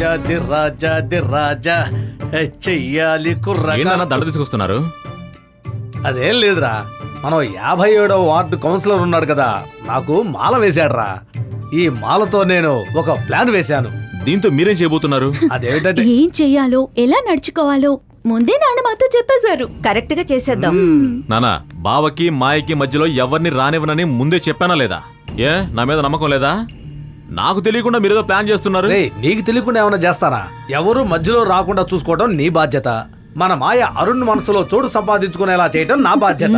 రాజాది రాజాది రాజా చెయ్యాలి కుర్రగా దండ తీసుకొస్తున్నారు. అదేం లేదురా, మనం 57వ వార్డు కౌన్సిలర్ ఉన్నాడు కదా, నాకు మాల వేశాడ్రా. ఈ మాలతో నేను ఒక ప్లాన్ వేశాను. దీంతో మీరేం చేయబోతున్నారు? అదేమిటంటే ఏం చెయ్యాలో ఎలా నడుచుకోవాలో ముందే నాన్న మాతో చెప్పేశారు. కరెక్ట్ గా చేసేద్దాం. నానా, బావకి మాయకి మధ్యలో ఎవరిని రానివ్వనని ముందే చెప్పానా లేదా? ఏ నా మీద నమ్మకం లేదా? నాకు తెలియకుండా మీరేదో ప్లాన్ చేస్తున్నారు. నీకు తెలియకుండా ఏమైనా చేస్తానా? ఎవరు మధ్యలో రాకుండా చూసుకోవడం నీ బాధ్యత. మన మాయ అరుణ్ మనసులో చోటు సంపాదించుకునేలా చేయడం నా బాధ్యత.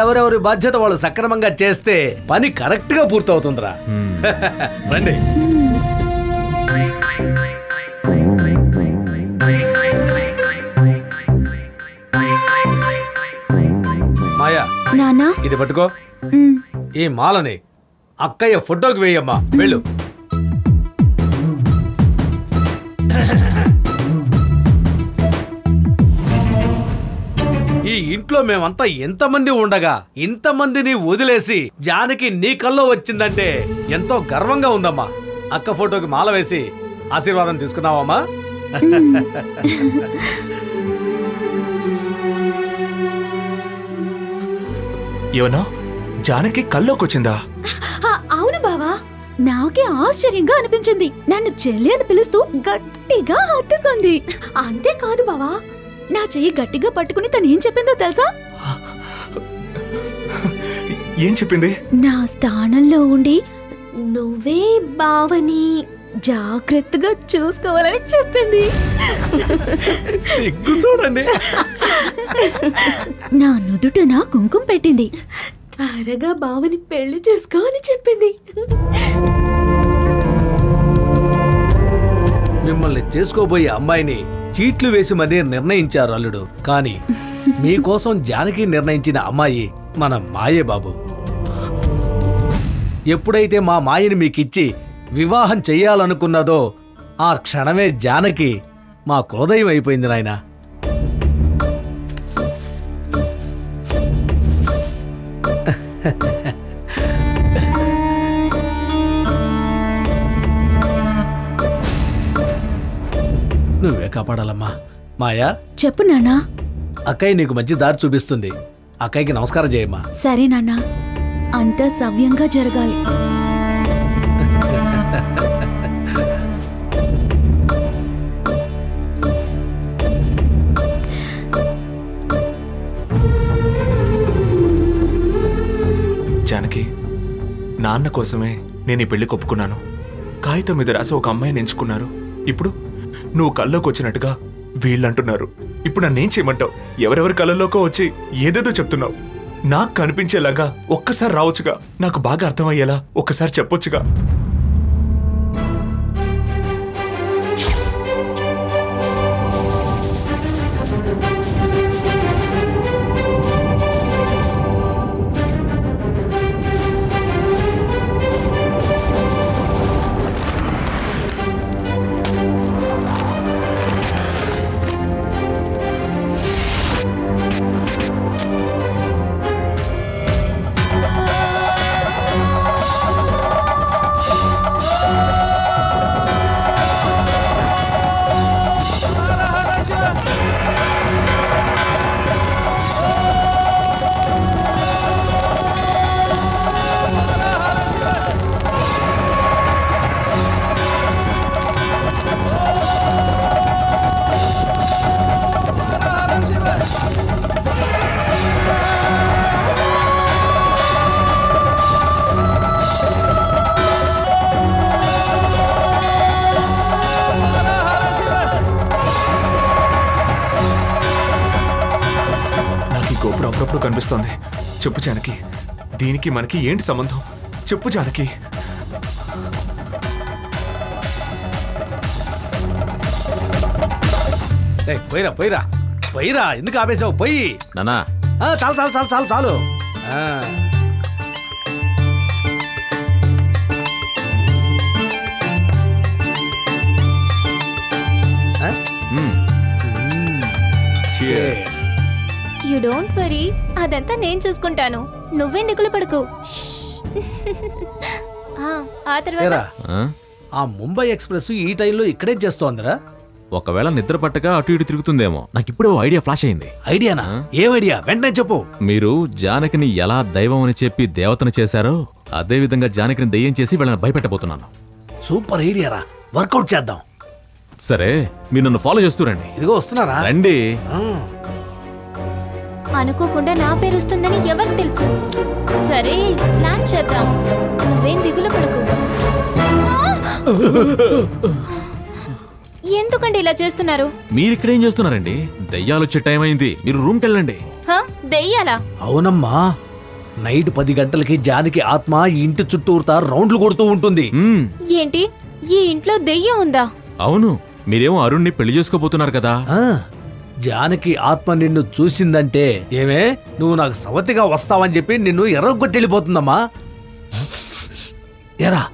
ఎవరెవరి బాధ్యత వాళ్ళు సక్రమంగా చేస్తే పని కరెక్ట్ గా పూర్తవుతుందిరా. రండి. మాయా, నానా ఇది పట్టుకో. ఈ మాలని అక్కయ్య ఫోటోకి వేయమ్మా. వెళ్ళు. ఈ ఇంట్లో మేమంతా ఎంతమంది ఉండగా ఇంతమందిని వదిలేసి జానకి నీ కల్లో వచ్చిందంటే ఎంతో గర్వంగా ఉందమ్మా. అక్క ఫోటోకి మాల వేసి ఆశీర్వాదం తీసుకున్నావమ్మా. ఏమన్నా జానకి కల్లోకొచ్చిందా? అవును బావా, నాకే ఆశ్చర్యంగా అనిపించింది. నన్ను చెల్లి అని పిలుస్తూ గట్టిగా హత్తుకుంది. అంతేకాదు బావా, నా చెయ్యి గట్టిగా పట్టుకుని తను ఏం చెప్పిందో తెలుసా? ఏం చెప్పింది? నా స్థానంలో ఉండి నువ్వే బావని జాగ్రత్తగా చూసుకోవాలని చెప్పింది. సిగ్గు చూడండి. నా నుదుట నా కుంకుమ పెట్టింది. త్వరగా బావని పెళ్లి చేసుకో అని చెప్పింది. మిమ్మల్ని చేసుకోబోయే అమ్మాయిని చీట్లు వేసి మరీ నిర్ణయించారు అల్లుడు. కానీ మీకోసం జానకి నిర్ణయించిన అమ్మాయి మన మాయే బాబు. ఎప్పుడైతే మా మాయని మీకిచ్చి వివాహం చెయ్యాలనుకున్నదో ఆ క్షణమే జానకి మా కులదైవం అయిపోయింది నాయనా. నువ్వే కాపాడాలమ్మా. మాయా, చెప్పు నాన్నా. అక్కయ్య నీకు మంచి దారి చూపిస్తుంది. అక్కయ్యకి నమస్కారం చేయమ్మా. సరే నాన్నా, అంతా సవ్యంగా జరగాలి. జానకి, నాన్న కోసమే నేను ఈ పెళ్లి కొప్పుకున్నాను. కాగితం మీద రాసి ఒక అమ్మాయిని ఎంచుకున్నారు. ఇప్పుడు నువ్వు కల్లోకి వచ్చినట్టుగా వీళ్ళంటున్నారు. ఇప్పుడు నన్నేం చేయమంటావు? ఎవరెవరి కళ్ళల్లోకో వచ్చి ఏదేదో చెప్తున్నావు. నాకు కనిపించేలాగా ఒక్కసారి రావచ్చుగా. నాకు బాగా అర్థమయ్యేలా ఒక్కసారి చెప్పొచ్చుగా. అప్పుడప్పుడు కనిపిస్తోంది. చెప్పు జానకి, దీనికి మనకి ఏంటి సంబంధం? చెప్పు జానకి. పోయిరా పోయిరా పోయిరా, ఎందుకు ఆపేసావు? పోయి నానా. చాలు చాలు చాలు చాలు చాలు. యు డోంట్ వరీ, అదంతా నేను చూసుకుంటాను. నువ్వే దిగులు పడకు. ఆ తర్వాత ఆ ముంబై ఎక్స్ప్రెస్ ఈ టైంలో ఇక్కడే చేస్తోందిరా? ఒకవేళ నిద్ర పట్టక అటు ఇటు తిరుగుతుందేమో. నాకు ఇప్పుడు ఐడియా ఫ్లాష్ అయింది. ఐడియానా? ఏం ఐడియా? వెంటనే చెప్పు. మీరు జానకిని ఎలా దైవం అని చెప్పి దేవతను చేశారో అదే విధంగా జానకిని దయ్యం చేసి వీళ్ళని భయపెట్టబోతున్నాను. సూపర్ ఐడియారా, వర్కౌట్ చేద్దాం. సరే, మీరు నన్ను ఫాలో చేస్తూ రండి. ఇదిగో వస్తున్నారా? రండి. అనుకోకుండా నా పేరు వస్తుందని ఎవరికి తెలుసు? సరే, ప్లాన్ చేద్దాం. నువ్వేం దిగులు పడకు. ఎందుకండి ఇలా చేస్తున్నారు? మీరు ఇక్కడేం చేస్తున్నారండి? దయ్యాలు వచ్చే టైం అయింది, మీరు రూమ్కి వెళ్ళండి. దయ్యాలా? అవునమ్మా, నైట్ 10 గంటలకి జానకి ఆత్మ ఈ ఇంటి చుట్టూతా రౌండ్లు కొడుతూ ఉంటుంది. ఏంటి, ఈ ఇంట్లో దెయ్యం ఉందా? అవును, మీరేమో అరుణ్ని పెళ్లి చేసుకోబోతున్నారు కదా. జానకి ఆత్మ నిన్ను చూసిందంటే ఏమే నువ్వు నాకు సవతిగా వస్తావని చెప్పి నిన్ను ఎర్రగొట్టెళ్ళిపోతుందమ్మా. ఎరా,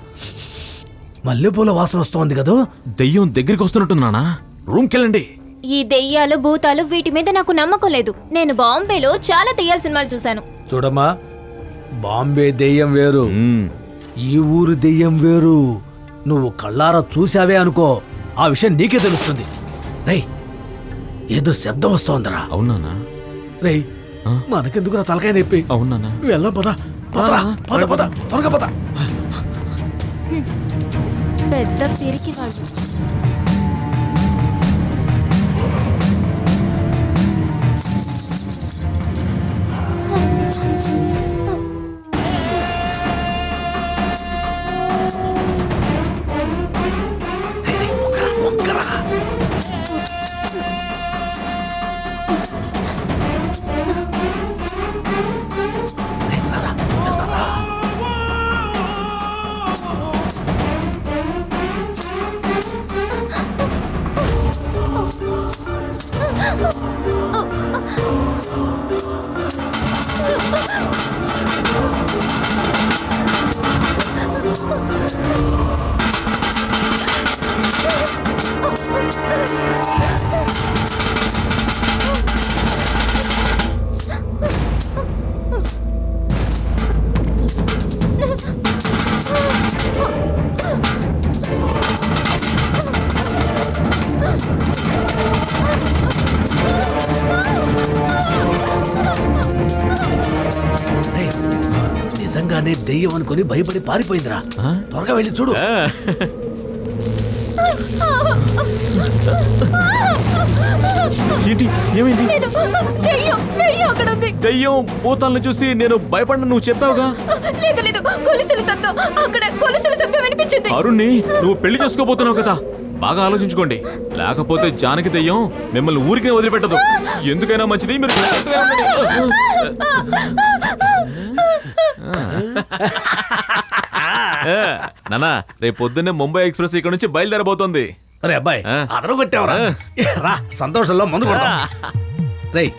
మల్లెపూల వాసన వస్తోంది కదా? దెయ్యం దగ్గరికి వస్తున్నట్టుందా? రూమ్కి వెళ్ళండి. ఈ దెయ్యాలు భూతాలు వీటి మీద నాకు నమ్మకం లేదు. నేను బాంబేలో చాలా దెయ్యాల సినిమాలు చూశాను. చూడమ్మా, బాంబే దెయ్యం వేరు, ఈ ఊరు దెయ్యం వేరు. నువ్వు కళ్ళారా చూసావే అనుకో, ఆ విషయం నీకే తెలుస్తుంది. రై, ఏదో శబ్దం వస్తోందిరా. అవునా? రై, మనకెందుకురా తలకాయ నొప్పి? అవునా? వెళ్ళం పద, పదరా, పద పద, త్వరగా పద. పెద్ద పిరికి వాళ్ళు. నిజంగానే దెయ్యం అనుకుని భయపడి పారిపోయిందిరా. త్వరగా వెళ్ళి చూడు. ఏంటి, ఏమైంది? దెయ్యం భూతాలను చూసి నేను భయపడిన నువ్వు చెప్పావుగా. లేదు, గొలుసుల శబ్దం, అక్కడ గొలుసుల శబ్దం వినిపించింది. అరుణ్ణి నువ్వు పెళ్లి చేసుకోబోతున్నావు కదా, బాగా ఆలోచించుకోండి. లేకపోతే జానకి దెయ్యం మిమ్మల్ని ఊరికే వదిలిపెట్టదు. ఎందుకైనా మంచిది మీరు నానా, రేపు పొద్దున్నే ముంబై ఎక్స్ప్రెస్ ఇక్కడ నుంచి బయలుదేరబోతోంది. అరే అబ్బాయి, అదరం కొట్టావరా? రా, సంతోషంలో ముందు కొడతాం. రేయ్,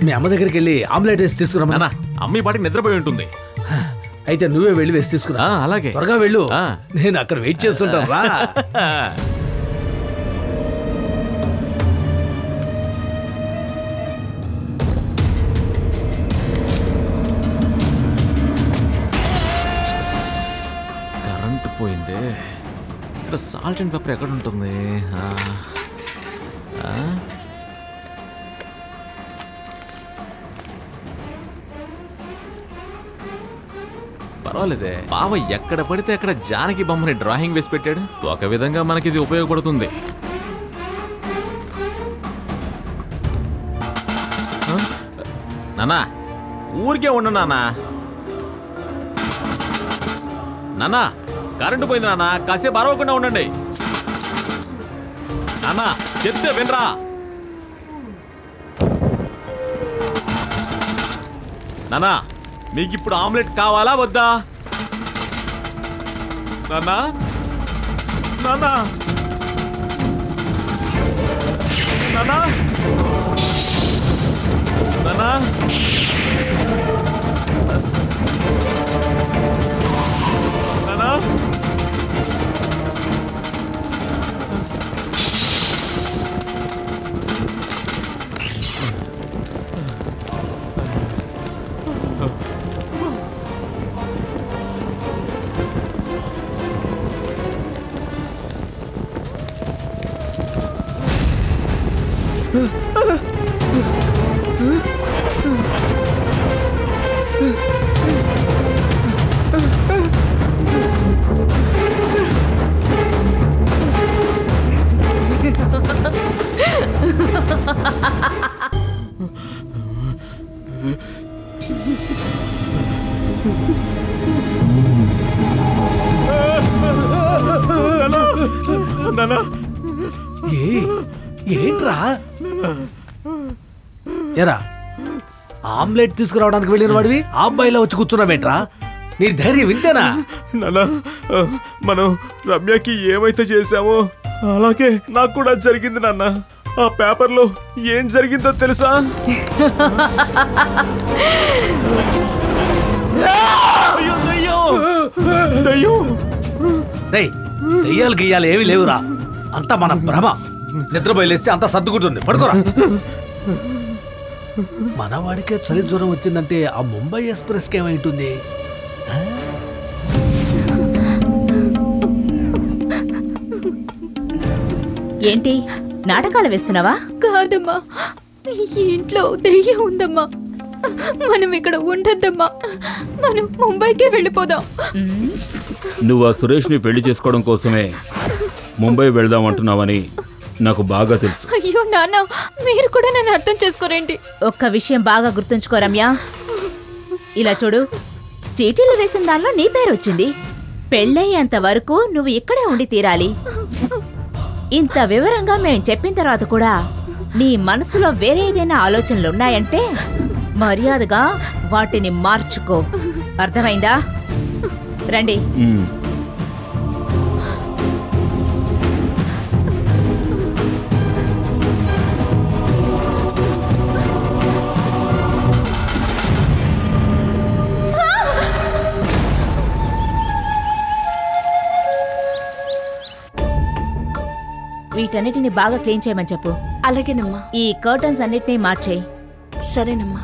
మీ అమ్మ దగ్గరికి వెళ్ళి ఆమ్లెట్ వేసి తీసుకురా. అమ్మ పాటికి నిద్రపోయి ఉంటుంది. అయితే నువ్వే వెళ్ళి వేసి తీసుకురా. అలాగే, త్వరగా వెళ్ళు. నేను అక్కడ వెయిట్ చేస్తుంటాను. రా. కరెంటు పోయింది. ఇక్కడ సాల్ట్ అండ్ పెప్పర్ ఎక్కడ ఉంటుంది? పర్వాలేదే, బావ ఎక్కడ పడితే అక్కడ జానకి బొమ్మని డ్రాయింగ్ వేసి పెట్టాడు. ఒక విధంగా మనకి ఇది ఉపయోగపడుతుంది. నానా, ఊరికే ఉండు నానా. నానా, కరెంటు పోయింది నానా, కాసేపు అరవకుండా ఉండండి. నానా, చెప్తే వినరా. నానా, మీకు ఇప్పుడు ఆమ్లెట్ కావాలా వద్దా? నానా, నానా, నానా, నానా, నానా, ఏంట్రా ఎరా ఆమ్లెట్ తీసుకురావడానికి వెళ్ళిన వాడివి ఆ అబ్బాయిలో వచ్చి కూర్చున్నావేంట్రా? నీ ధైర్యం వింతేనా? నాన్న, మనం రమ్యకి ఏమైతే చేశామో అలాగే నాకు కూడా జరిగింది నాన్న. ఆ పేపర్లో ఏం జరిగిందో తెలుసా? దెయ్యాలు గియ్యాలు ఏమీ లేవురా, అంతా మన భ్రమ. నిద్రపోయిలేస్తే అంతా సర్దుకుంటుంది, పడుకోరా. మనవాడికే చలి జ్వరం వచ్చిందంటే ఆ ముంబై ఎక్స్ప్రెస్కి ఏమైంటుంది? ఏంటి నాటకాలు వేస్తున్నావా? కాదమ్మా, ఇంట్లో దెయ్యం ఉందమ్మా. మనం ఇక్కడ ఉండద్దమ్మా, మనం ముంబైకే వెళ్ళిపోదాం. నువ్వు ఆ సురేష్ని పెళ్లి చేసుకోవడం కోసమే ముంబై వెళ్దాం అంటున్నావని నాకు బాగా తెలుసు. అయ్యో నాన్న, మీరు కూడా నన్ను అర్థం చేసుకోరేంటి? ఒక్క విషయం బాగా గుర్తుంచుకో రమ్య. ఇలా చూడు, చీటీలు వేసిన దానిలో నీ పేరు వచ్చింది. పెళ్ళయ్యేంత వరకు నువ్వు ఇక్కడే ఉండి తీరాలి. ఇంత వివరంగా మేం చెప్పిన తర్వాత కూడా నీ మనసులో వేరే ఏదైనా ఆలోచనలు ఉన్నాయంటే మర్యాదగా వాటిని మార్చుకో. అర్థమైందా? రండి. వీటన్నిటిని బాగా క్లీన్ చేయమని చెప్పు. అలాగేనమ్మా. ఈ కర్టన్స్ అన్నిటినీ మార్చేయి. సరేనమ్మా.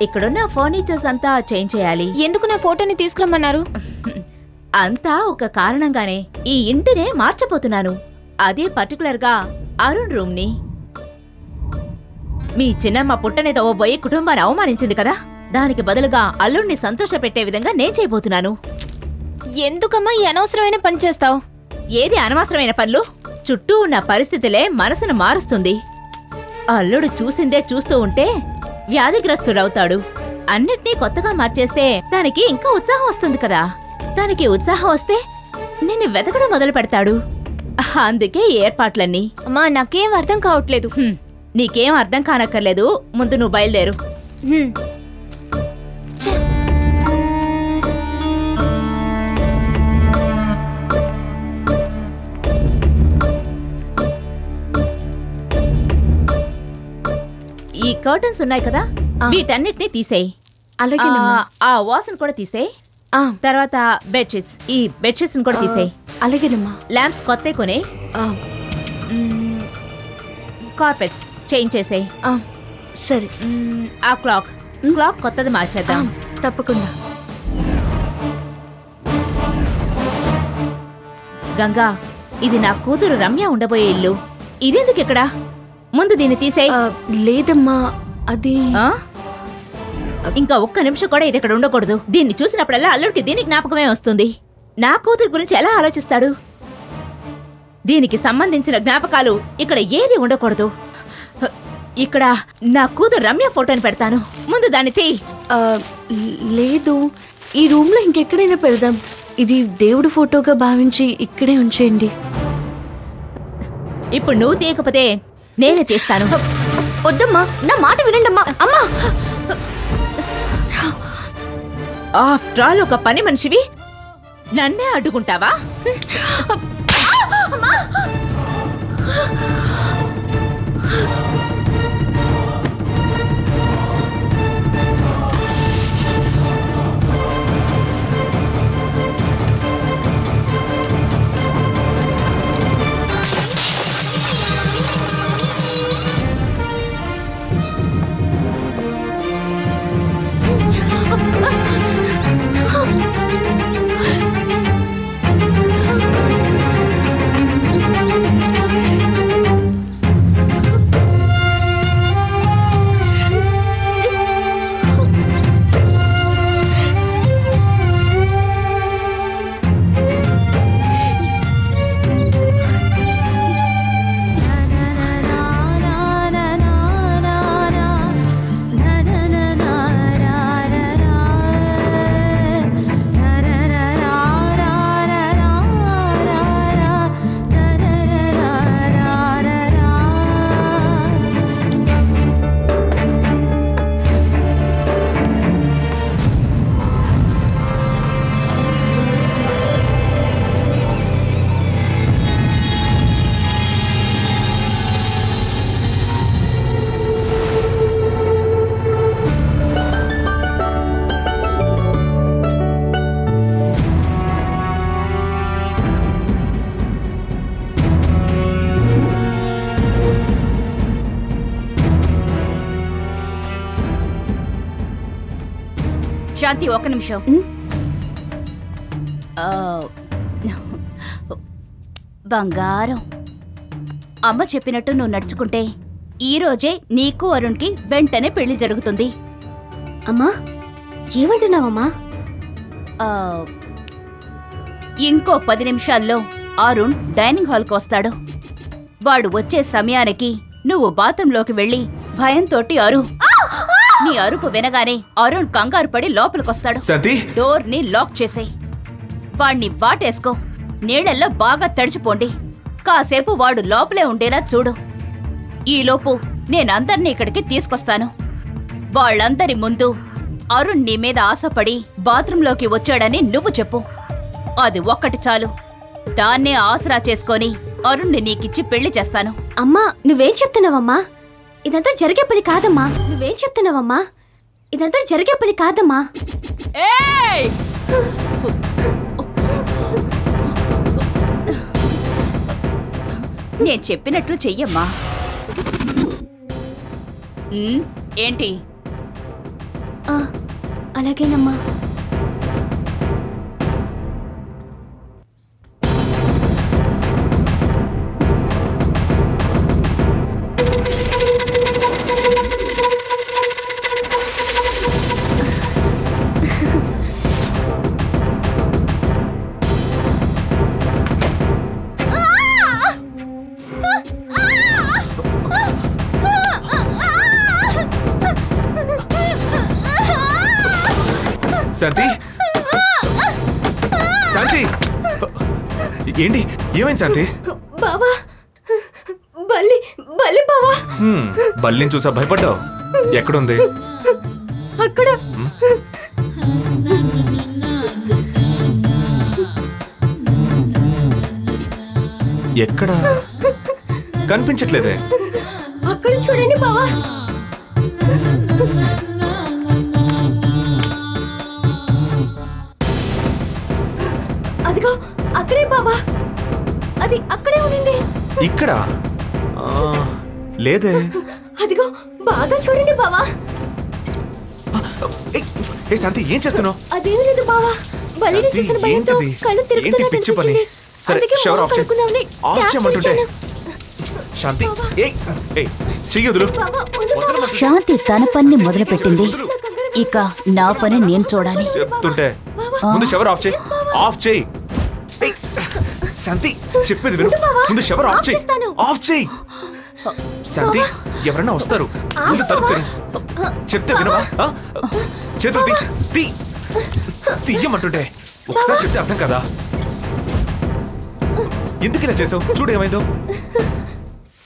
ఇక్కడున్న ఫర్నిచర్స్ అంతా చేంజ్ చేయాలి. ఎందుకు నా ఫోటోని తీసుకురమ్మన్నారు? అంతా ఒక కారణంగానే ఈ ఇంటినే మార్చబోతున్నాను. అదే పర్టికులర్ గా అరుణ్ రూమ్ ని. మీ చిన్నమ్మ పుట్టనేదో పోయి కుటుంబాన్ని అవమానించింది కదా, దానికి బదులుగా అల్లుడిని సంతోష పెట్టే విధంగా నేను చేయబోతున్నాను. ఎందుకమ్మా ఈ అనవసరమైన పని చేస్తావు? ఏది అనవసరమైన పనులు? చుట్టూ ఉన్న పరిస్థితులే మనసును మారుస్తుంది. అల్లుడు చూసిందే చూస్తూ ఉంటే వ్యాధిగ్రస్తుడవుతాడు. అన్నిటినీ కొత్తగా మార్చేస్తే దానికి ఇంకా ఉత్సాహం వస్తుంది కదా. దానికి ఉత్సాహం వస్తే నిన్ను వెతకడం మొదలు పెడతాడు. అందుకే ఏర్పాట్లన్నీ. అమ్మా, నాకేం అర్థం కావట్లేదు. నీకేం అర్థం కానక్కర్లేదు, ముందు నువ్వు బయలుదేరు. ఈ కర్టన్స్ ఉన్నాయి కదా, వీటన్నిటిని తీసేయి. అలాగే. ఆ వాసన కూడా తీసేయి. తర్వాత బెడ్షీట్స్, ఈ బెడ్షీట్స్ కూడా తీసేయి. అలాగేనమ్మా. ల్యాంప్స్ కొత్త కొనే. కార్పెట్స్ చేంజ్ చేసేయి. సరే. ఆ క్లాక్ కొత్తది మార్చేద్దాం. తప్పకుండా. గంగా, ఇది నా కూతురు రమ్య ఉండబోయే ఇల్లు. ఇదెందుకు ఇక్కడ? ముందు దీన్ని తీసేయి. లేదమ్మా, అది ఇంకా ఒక్క నిమిషం కూడా ఇది ఇక్కడ ఉండకూడదు. దీన్ని చూసినప్పుడల్లా అల్లుడికి దీని జ్ఞాపకమే వస్తుంది. నా కూతురు గురించి ఎలా ఆలోచిస్తాడు? దీనికి సంబంధించిన జ్ఞాపకాలు ఇక్కడ ఏది ఉండకూడదు. ఇక్కడ నా కూతురు రమ్య ఫోటోని పెడతాను. ముందు దాన్ని తీ. లేదు, ఈ రూమ్ లో ఇంకెక్కడైనా పెడదాం. ఇది దేవుడి ఫోటోగా భావించి ఇక్కడే ఉంచేయండి. ఇప్పుడు నువ్వు తీయకపోతే నేనే తీస్తాను. వద్దమ్మా, నా మాట వినండమ్మా. అమ్మా, ఆఫ్టర్ ఆల్ ఒక పని మనిషివి నన్నే అడ్డుకుంటావా? శాంతి ఒక్క నిమిషం. బంగారం, అమ్మ చెప్పినట్టు నువ్వు నడుచుకుంటే ఈ రోజే నీకు అరుణ్కి వెంటనే పెళ్లి జరుగుతుంది. అమ్మా ఏమంటున్నావమ్మా? ఇంకో 10 నిమిషాల్లో అరుణ్ డైనింగ్ హాల్కి వస్తాడు. వాడు వచ్చే సమయానికి నువ్వు బాత్రూంలోకి వెళ్ళి భయంతోటి నీ అరుపు వినగానే అరుణ్ కంగారు పడి లోపలికొస్తాడు. డోర్ ని లాక్ చేసేయ్. వాణ్ణి వాటేసుకో. నీళ్లల్లో బాగా తడిచిపోండి. కాసేపు వాడు లోపలే ఉండేలా చూడు. ఈలోపు నేనందర్నీ ఇక్కడికి తీసుకొస్తాను. వాళ్ళందరి ముందు అరుణ్ నీ మీద ఆశపడి బాత్రూంలోకి వచ్చాడని నువ్వు చెప్పు. అది ఒక్కటి చాలు. దాన్నే ఆసరా చేసుకొని అరుణ్ని నీకిచ్చి పెళ్లి చేస్తాను. అమ్మా నువ్వేం చెప్తున్నావమ్మా? ఇదంతా జరిగే పని కాదమ్మా. నువ్వేం చెప్తున్నావమ్మా? ఇదంతా జరిగే పని కాదమ్మా. నేను చెప్పినట్లు చెయ్యమ్మా. ఏంటి? అలాగేనమ్మా. శాంతి, శాంతి, ఏంటి ఏమైంది శాంతి? బావా బల్లి బల్లి బావా. బల్లిని చూసా భయపడ్డావు? ఎక్కడుంది? అక్కడ. ఎక్కడ కనిపించట్లేదే. అక్కడ చూడండి బావా. అదిగో అక్కడే బావా. అది అక్కడే ఉంది. ఇక్కడ లేదే. అదిగో బాగా చూడండి బావా. ఏ శాంతి ఏం చేస్తున్నావు? అదేం లేదు బావా. బలిని చూసిన భయంతో కళ్ళు తిరుగుతున్నట్టు. సరే షవర్ ఆఫ్ చేయి. ఆఫ్ చేయమంటుంటే. శాంతి చెయ్యొదులు. శాంతి తన పని మొదలుపెట్టింది. ఇక నా పని నేను చూడాలి. చెప్తుంటే ముందు షవర్ ఆఫ్ చేయి. ఆఫ్ చేయి శాంతి, చెప్పేది విను. ముందు షవర్ ఆఫ్ చేయి. ఆఫ్ చేయి శాంతి. ఎవరన్నా వస్తారు. ముందు తలుపు చెప్తే వినవా? చేతులు తీయమంటుంటే ఒకసారి చెప్తే అర్థం కదా. ఎందుకు ఇలా చేసావు? చూడు ఏమైందో.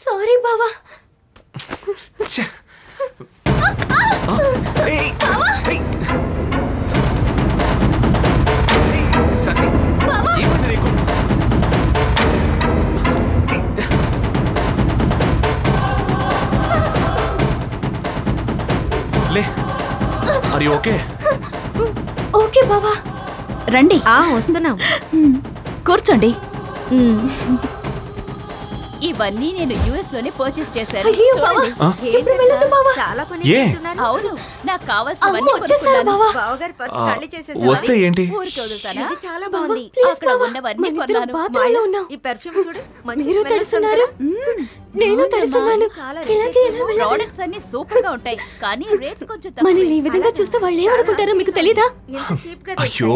సారీ బావా. లే, ఆర్ యు ఓకే? ఓకే బావా. రండి. వస్తున్నాం. కూర్చోండి. ఇవన్నీ నేను యుఎస్ లోనే పర్చేస్ చేశాను. చాలా పని. అవును, నాకు కావాల్సినవన్నీ వస్తే ఏంటి? చాలా బాగుంది. అక్కడ ఉన్నవన్నీ కొన్నాను. ఈ పెర్ఫ్యూమ్ చూడు. మీరు తడుస్తున్నారు, నేను తడుస్తున్నాను. ప్రొడక్ట్స్ అన్ని సూపర్ గా ఉంటాయి, కానీ రేట్స్ కొంచెం తక్కువ. మనల్ని ఈ విధంగా చూస్తే వాళ్ళు ఏమనుకుంటారో మీకు తెలీదా? అయ్యో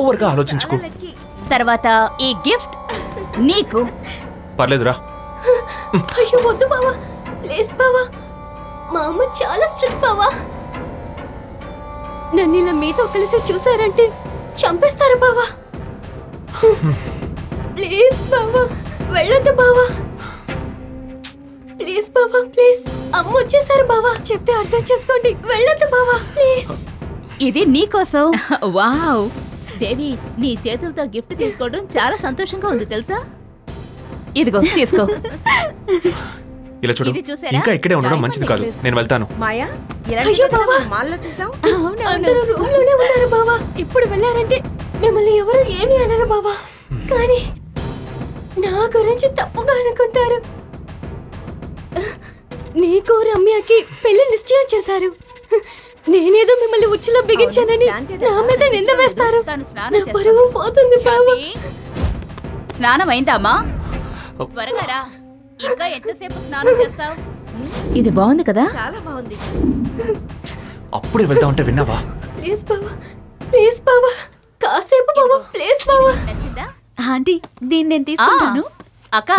ఓవర్ గా ఆలోచించుకో. తర్వాత ఈ గిఫ్ట్ నీకు. పర్లేదురా. అయ్యో వద్దు బావా, ప్లీజ్ బావా. మా అమ్మ చాలా స్ట్రిక్ట్ బావా. నన్ను ఇలా మీతో కలిసి చూసారంటే చంపేస్తారు బావా. ప్లీజ్ బావా, వెళ్ళొద్దు బావా. ప్లీజ్ బావా, ప్లీజ్. అమ్మ వచ్చేసారు బావా, చెప్తే అర్థం చేసుకోండి. వెళ్ళొద్దు బావా, ప్లీజ్. ఇది నీకోసం. వావ్ దేవి, నీ చేతులతో గిఫ్ట్ తీసుకోవడం చాలా సంతోషంగా ఉంది తెలుసా? ఇదిగో తీసుకో. ఇలా చూడు, ఇంకా ఇక్కడే ఉండడం మంచిది కాదు. నేను వెళ్తాను. మాయా, మాల్లో చూసాం. అందరూ రూమ్ లోనే ఉన్నారు బావా. ఇప్పుడు వెళ్ళారంటే మిమ్మల్ని ఎవరు ఏమీ అనరు బావా. కానీ నా గురించి తప్పుగా అనుకుంటారు. నీకు రమ్యకి పెళ్లి నిశ్చయం చేశారు. నేనేదో మిమ్మల్ని ఉచ్చులో బిగించానని నా మీద నింద వేస్తారు. తను స్నానం నా చేస్తుంది. పరువు పోతుంది బావా. స్నానం అయిందమ్మా? త్వరగా రా. ఇంకా ఎంతసేపు స్నానం చేస్తావు? ఇది బాగుంది కదా? అప్పుడే వెళ్దామంటే విన్నావా? ప్లీజ్ బావా, ప్లీజ్ బావా, కాసేపు బావా, ప్లీజ్ బావా. నచ్చిందా? ఆంటీ దీన్ని నేను తీసుకుంటాను. అక్క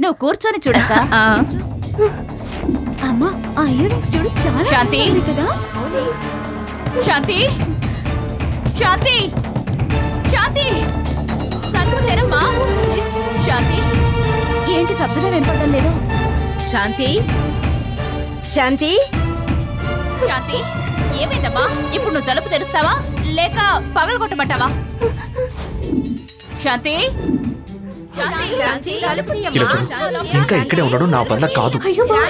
నువ్వు కూర్చొని చూడక్క. అమ్మా ఆ ఇయర్ రింగ్స్ చూడు, చాలా శాంతి. బాగుంది కదా. శాంతి, శాంతి, శాంతి, తలుపు తెరమ్మా. శాంతి, ఏంటి శబ్దమే వినపడడం లేదు? శాంతి, శాంతి, శాంతి, ఏమైందమ్మా? ఇప్పుడు నువ్వు తలుపు తెరుస్తావా లేక పగలగొట్టమంటావా? శాంతి, శాంతి, ఇలా చూడు, ఇంకా ఇక్కడే ఉండడం నా వల్ల కాదు. అయ్యో బావా,